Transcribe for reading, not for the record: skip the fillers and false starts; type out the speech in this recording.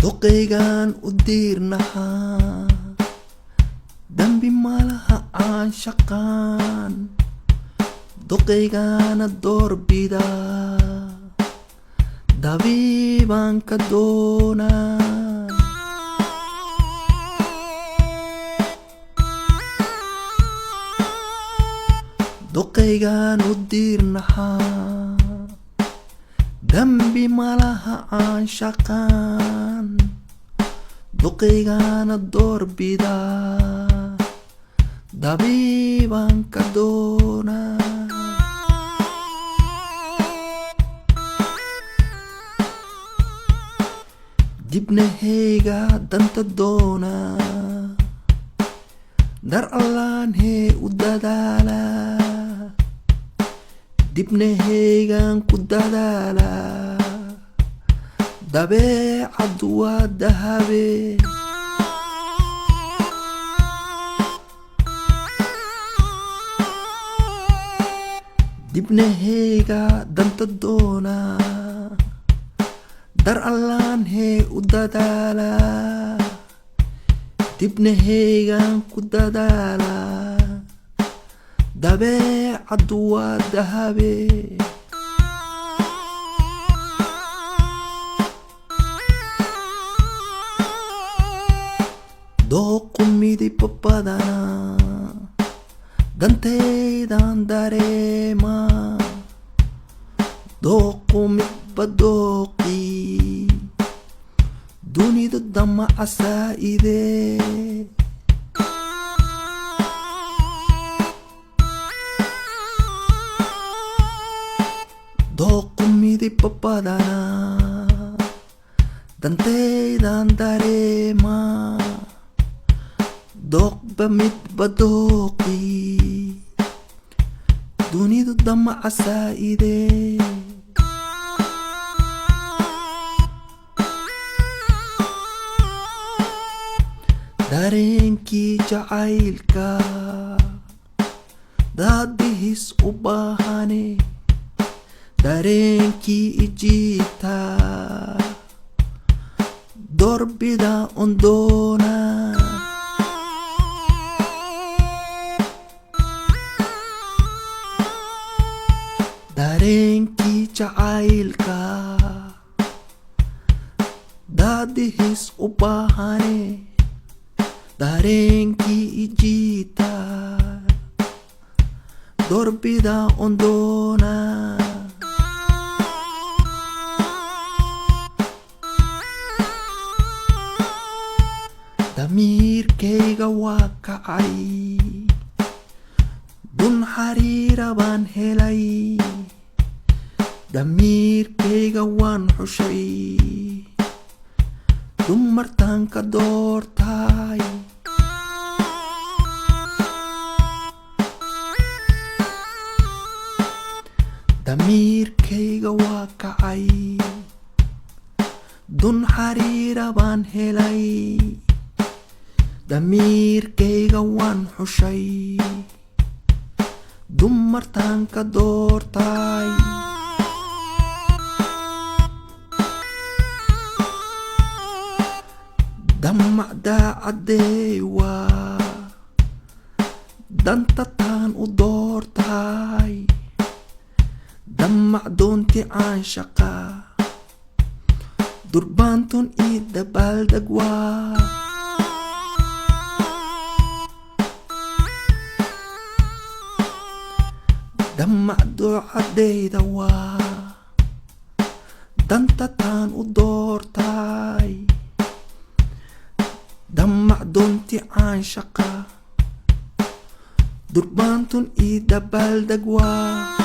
Doqeygan u diirnahaa dambi malaha aan shaqaan doqeygana doorbidaa dabiibaan ka doonaa doqeygan u diirnahaa dambi malaha aan shaqaan doqeygana doorbidaa dabiibaan ka doonaa dibnahayga danta doonaa dar allaan hee u dadaalaa dibnahaygan ku dadaalaa dabeecaddu waa dahabe dibnahayga danta doonaa dar allaan hee u dadaalaa dibnahaygan ku dadaalaa dabeecaddu waa dahabe dooqu midibba badanaa dantaydan dareemaa dooqu midba dooqii dunidu damaca saa'idee dooqu midibba badanaa dantaydan dareemaa dooqba midba dooqii dunidu damaca saa'idee dareenkii jacaylka daadihis u baahane dareenkii ijiita doorbida on doonaa dareenkii jacaylka daadihis u baahane dareenkii ijiita doorbida on doonaa damiirkayga waa kacay dun xariira baan helay damiirkayga waan xushay dumartaan ka doortay damiirkayga waa kacay dun xariira baan helay damiirkayga waan xushay dumartaan ka doortay damac daacadey waa danta taan u doortay damac doonti aan shaqa durbaantun ii dabaaldeg waa damac doocadeyda waa danta taan u doortay damac doonti aan shaqa durbaantun ii dabaaldeg waa